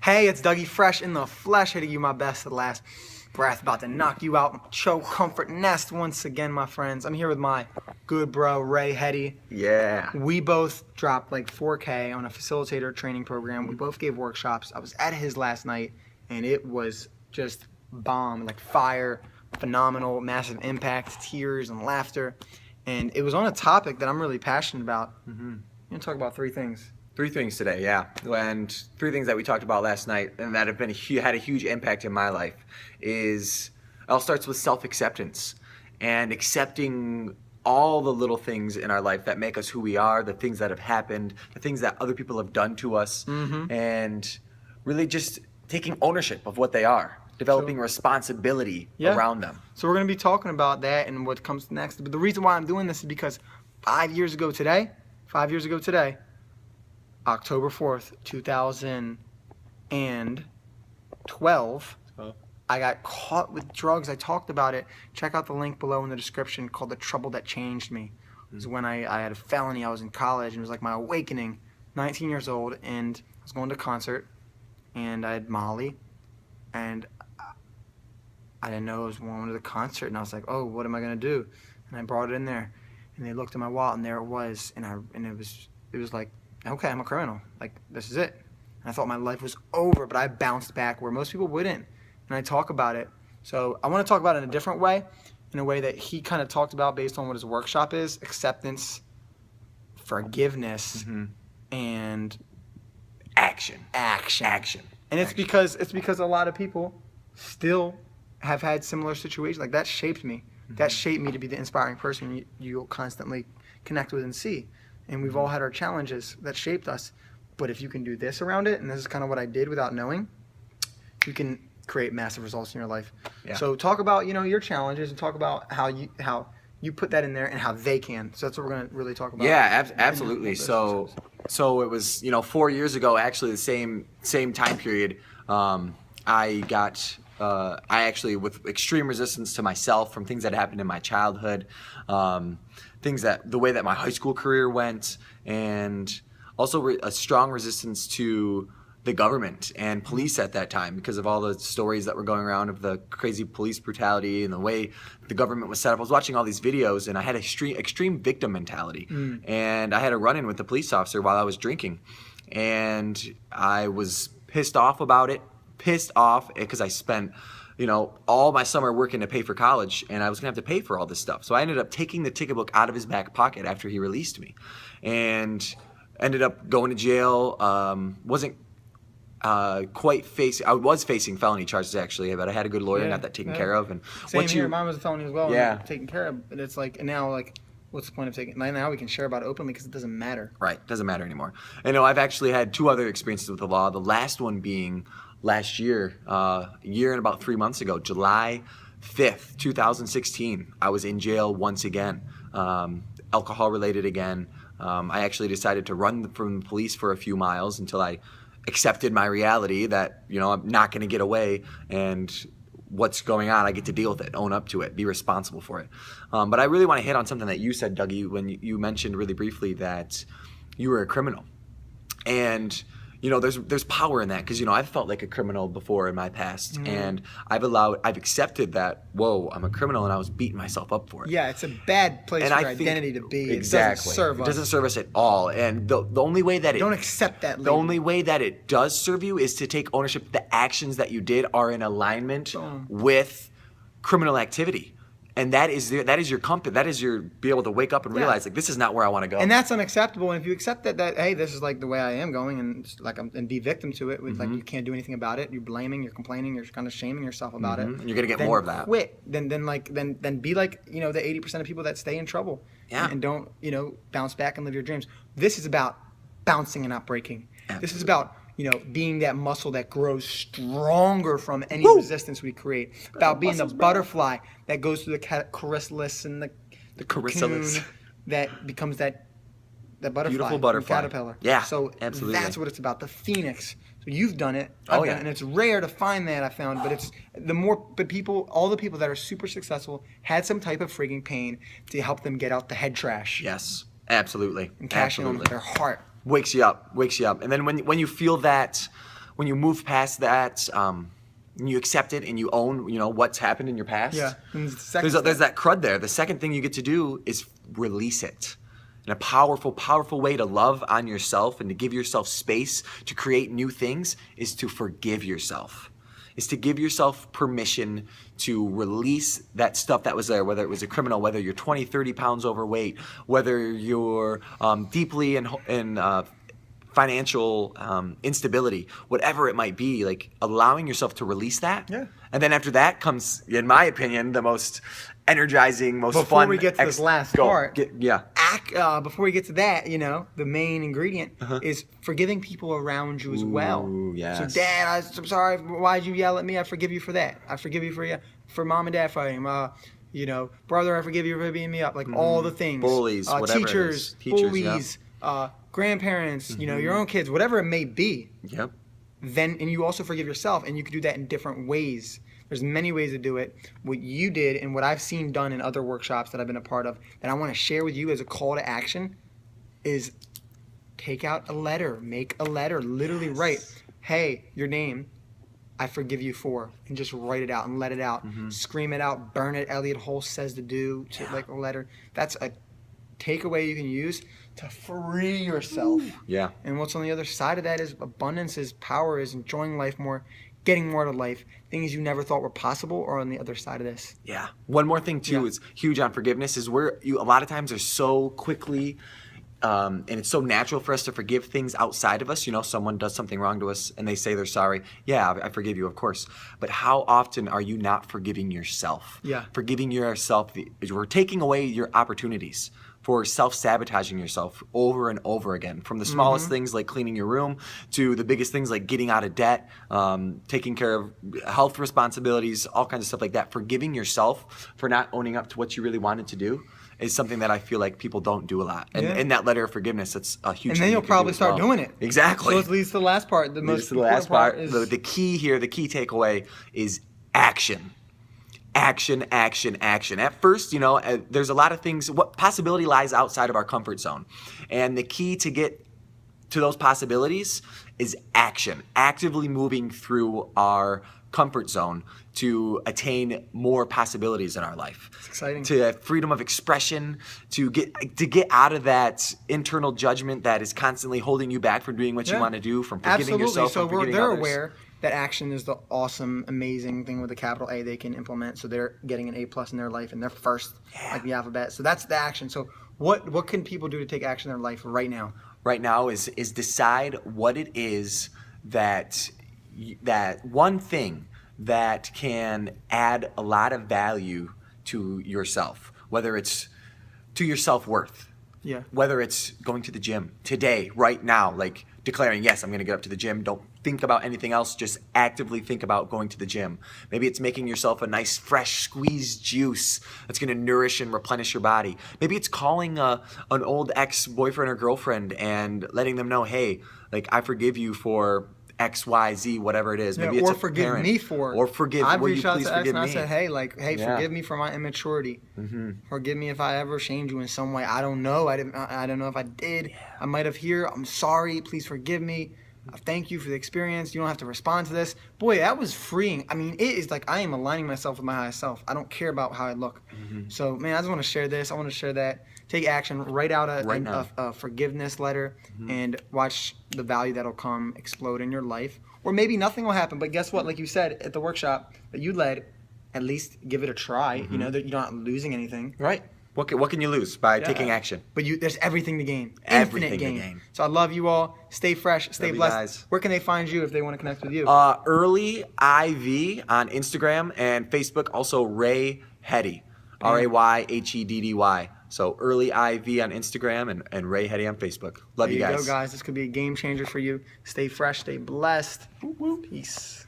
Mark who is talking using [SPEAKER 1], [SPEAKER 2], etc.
[SPEAKER 1] Hey, it's Dougie Fresh in the flesh, hitting you my best at last breath, about to knock you out, choke, comfort, nest once again, my friends. I'm here with my good bro, Ray Hetty.
[SPEAKER 2] Yeah.
[SPEAKER 1] We both dropped like 4K on a facilitator training program. We both gave workshops. I was at his last night, and it was just bomb, like fire, phenomenal, massive impact, tears, and laughter. And it was on a topic that I'm really passionate about.
[SPEAKER 2] Mm-hmm.
[SPEAKER 1] You're going to talk about three things.
[SPEAKER 2] 3 things today, yeah. And 3 things that we talked about last night and that have been had a huge impact in my life is, it all starts with self-acceptance and accepting all the little things in our life that make us who we are, the things that have happened, the things that other people have done to us, and really just taking ownership of what they are, developing responsibility around them.
[SPEAKER 1] So we're going to be talking about that and what comes next. But the reason why I'm doing this is because 5 years ago today, October 4th, 2012, I got caught with drugs. I talked about it. Check out the link below in the description called The Trouble That Changed Me. It was when I had a felony. I was in college, and it was like my awakening. 19 years old, and I was going to a concert, and I had Molly, and I didn't know I was going to the concert, and I was like, oh, what am I going to do? And I brought it in there, and they looked at my wallet, and there it was, and it was like, okay, I'm a criminal. Like, this is it. And I thought my life was over, but I bounced back where most people wouldn't. And I talk about it. So I want to talk about it in a different way, in a way that he kind of talked about based on what his workshop is: acceptance, forgiveness, and
[SPEAKER 2] Action.
[SPEAKER 1] And it's because a lot of people still have had similar situations. Like, that shaped me. That shaped me to be the inspiring person you'll constantly connect with and see. And we've all had our challenges that shaped us. But if you can do this around it, and this is kind of what I did without knowing, you can create massive results in your life.
[SPEAKER 2] Yeah.
[SPEAKER 1] So talk about, your challenges, and talk about how you put that in there and how they can. So that's what we're going to really talk about.
[SPEAKER 2] Yeah, absolutely. So it was, 4 years ago, actually the same time period, I actually, with extreme resistance to myself from things that happened in my childhood, the way that my high school career went, and also a strong resistance to the government and police at that time because of all the stories that were going around of the crazy police brutality and the way the government was set up. I was watching all these videos, and I had extreme victim mentality. And I had a run-in with the police officer while I was drinking, and I was pissed off about it. Pissed off because I spent all my summer working to pay for college, and I was gonna have to pay for all this stuff. So I ended up taking the ticket book out of his back pocket after he released me, and ended up going to jail. Wasn't quite facing. I was facing felony charges actually, but I had a good lawyer and got that taken care of. And
[SPEAKER 1] same here. Mine was a felony as well.
[SPEAKER 2] Yeah,
[SPEAKER 1] taken care of. And it's like, and now, like, what's the point of taking? Now we can share about it openly because it doesn't matter.
[SPEAKER 2] Right, doesn't matter anymore. I know I've actually had 2 other experiences with the law. The last one being last year, a year and about 3 months ago, July 5th, 2016, I was in jail once again, alcohol related again. I actually decided to run from the police for a few miles until I accepted my reality that, I'm not going to get away, and what's going on, I get to deal with it, own up to it, be responsible for it. But I really want to hit on something that you said, Dougie, when you mentioned really briefly that you were a criminal. And there's power in that because, I've felt like a criminal before in my past, and I've accepted that, whoa, I'm a criminal, and I was beating myself up for it.
[SPEAKER 1] Yeah, it's a bad place for identity to be.
[SPEAKER 2] Exactly.
[SPEAKER 1] It doesn't serve us
[SPEAKER 2] at all. And the only way that
[SPEAKER 1] don't accept that label.
[SPEAKER 2] The only way that it does serve you is to take ownership. The actions that you did are in alignment with criminal activity. And that is your comfort. That is your be able to wake up and realize, like, this is not where I want to go.
[SPEAKER 1] And that's unacceptable. And if you accept that hey, this is like the way I am going, and be victim to it, with like you can't do anything about it. You're blaming, you're complaining, you're kind of shaming yourself about it.
[SPEAKER 2] And you're gonna get more of that.
[SPEAKER 1] Quit. Then be like the 80% of people that stay in trouble.
[SPEAKER 2] Yeah.
[SPEAKER 1] And don't bounce back and live your dreams. This is about bouncing and not breaking.
[SPEAKER 2] Absolutely.
[SPEAKER 1] This is about being that muscle that grows stronger from any resistance we create. About being the butterfly that goes through the chrysalis and the cocoon that becomes that butterfly.
[SPEAKER 2] Beautiful butterfly.
[SPEAKER 1] Caterpillar.
[SPEAKER 2] Yeah,
[SPEAKER 1] so
[SPEAKER 2] absolutely.
[SPEAKER 1] That's what it's about. The phoenix. So you've done it. I've done it, and it's rare to find that, I found. But it's all the people that are super successful had some type of frigging pain to help them get out the head trash.
[SPEAKER 2] Yes, absolutely.
[SPEAKER 1] And cash in on their heart.
[SPEAKER 2] Wakes you up. And then when you feel that when you move past that, and you accept it and you own, what's happened in your past.
[SPEAKER 1] Yeah. And the second
[SPEAKER 2] There's
[SPEAKER 1] step-
[SPEAKER 2] that crud there. The second thing you get to do is release it. And a powerful, powerful way to love on yourself and to give yourself space to create new things is to forgive yourself. Is to give yourself permission to release that stuff that was there, whether it was a criminal, whether you're 20, 30 pounds overweight, whether you're deeply in financial instability, whatever it might be, like allowing yourself to release that.
[SPEAKER 1] Yeah.
[SPEAKER 2] And then after that comes, in my opinion, the most energizing, most fun.
[SPEAKER 1] Before we get to this last part,
[SPEAKER 2] yeah.
[SPEAKER 1] before we get to that, the main ingredient is forgiving people around you as well.
[SPEAKER 2] Ooh, yes.
[SPEAKER 1] So, Dad, I'm sorry. Why'd you yell at me? I forgive you for that. I forgive you for Mom and Dad fighting. Brother, I forgive you for beating me up. Like all the things.
[SPEAKER 2] Bullies, whatever it is.
[SPEAKER 1] Teachers, bullies, grandparents, your own kids, whatever it may be.
[SPEAKER 2] Yep.
[SPEAKER 1] And you also forgive yourself, and you can do that in different ways. There's many ways to do it. What you did and what I've seen done in other workshops that I've been a part of that I want to share with you as a call to action is take out a letter, make a letter, literally write, hey, your name, I forgive you for, and just write it out and let it out. Scream it out, burn it. Elliot Hulse says to do, like a letter. That's a takeaway you can use to free yourself.
[SPEAKER 2] Yeah.
[SPEAKER 1] And what's on the other side of that is abundance, is power, is enjoying life more, getting more out of life, things you never thought were possible are on the other side of this.
[SPEAKER 2] Yeah. One more thing too is huge on forgiveness is where you a lot of times are so quickly and it's so natural for us to forgive things outside of us. Someone does something wrong to us and they say they're sorry. Yeah, I forgive you, of course. But how often are you not forgiving yourself?
[SPEAKER 1] Yeah.
[SPEAKER 2] Forgiving yourself. We're taking away your opportunities for self-sabotaging yourself over and over again. From the smallest things like cleaning your room to the biggest things like getting out of debt, taking care of health responsibilities, all kinds of stuff like that. Forgiving yourself for not owning up to what you really wanted to do is something that I feel like people don't do a lot. And in that letter of forgiveness, that's a huge
[SPEAKER 1] And
[SPEAKER 2] thing
[SPEAKER 1] then
[SPEAKER 2] you
[SPEAKER 1] you'll
[SPEAKER 2] can
[SPEAKER 1] probably
[SPEAKER 2] do as
[SPEAKER 1] start
[SPEAKER 2] well.
[SPEAKER 1] doing it.
[SPEAKER 2] Exactly.
[SPEAKER 1] So it leads to the last part. The most important part is
[SPEAKER 2] the key here, the key takeaway is action. Action, action, action. At first, there's a lot of things. What possibility lies outside of our comfort zone? And the key to get to those possibilities is action. Actively moving through our comfort zone to attain more possibilities in our life.
[SPEAKER 1] It's exciting.
[SPEAKER 2] To have freedom of expression, to get out of that internal judgment that is constantly holding you back from doing what you want to do, from forgetting yourself,
[SPEAKER 1] so
[SPEAKER 2] from forgetting
[SPEAKER 1] they're
[SPEAKER 2] others.
[SPEAKER 1] aware that action is the awesome, amazing thing with a capital A they can implement. So they're getting an A+ in their life and they're first, like the alphabet. So that's the action. So what can people do to take action in their life right now?
[SPEAKER 2] Right now is decide what it is that one thing that can add a lot of value to yourself, whether it's to your self-worth.
[SPEAKER 1] Yeah.
[SPEAKER 2] Whether it's going to the gym today, right now, like declaring, yes, I'm going to get up to the gym. Don't think about anything else. Just actively think about going to the gym. Maybe it's making yourself a nice, fresh squeezed juice that's going to nourish and replenish your body. Maybe it's calling an old ex-boyfriend or girlfriend and letting them know, hey, like, I forgive you for X, Y, Z, whatever it is. Maybe it's
[SPEAKER 1] or
[SPEAKER 2] a
[SPEAKER 1] forgive
[SPEAKER 2] parent.
[SPEAKER 1] me for.
[SPEAKER 2] Or forgive.
[SPEAKER 1] I've
[SPEAKER 2] will you
[SPEAKER 1] reached out
[SPEAKER 2] please
[SPEAKER 1] to X
[SPEAKER 2] forgive
[SPEAKER 1] and I
[SPEAKER 2] me?
[SPEAKER 1] said, hey,
[SPEAKER 2] Yeah.
[SPEAKER 1] forgive me for my immaturity. Forgive me if I ever shamed you in some way. I don't know. I don't know if I did. I might have here. I'm sorry. Please forgive me. Thank you for the experience. You don't have to respond to this. Boy, that was freeing. I mean, it is like I am aligning myself with my highest self. I don't care about how I look. So, man, I just want to share this. I want to share that. Take action. Write out a forgiveness letter and watch the value that'll come explode in your life. Or maybe nothing will happen. But guess what? Like you said at the workshop that you led, at least give it a try. You know that you're not losing anything.
[SPEAKER 2] Right. What can you lose by taking action?
[SPEAKER 1] But there's everything to gain.
[SPEAKER 2] Everything
[SPEAKER 1] Infinite
[SPEAKER 2] to
[SPEAKER 1] gain.
[SPEAKER 2] gain.
[SPEAKER 1] So I love you all. Stay fresh. Stay
[SPEAKER 2] Love you
[SPEAKER 1] blessed.
[SPEAKER 2] guys.
[SPEAKER 1] Where can they find you if they want to connect with you?
[SPEAKER 2] Early IV on Instagram and Facebook. Also Ray Heddy, RAYHEDDY. So Early IV on Instagram and Ray Heddy on Facebook. Love
[SPEAKER 1] There
[SPEAKER 2] you guys.
[SPEAKER 1] go, guys. This could be a game changer for you. Stay fresh. Stay blessed. Peace.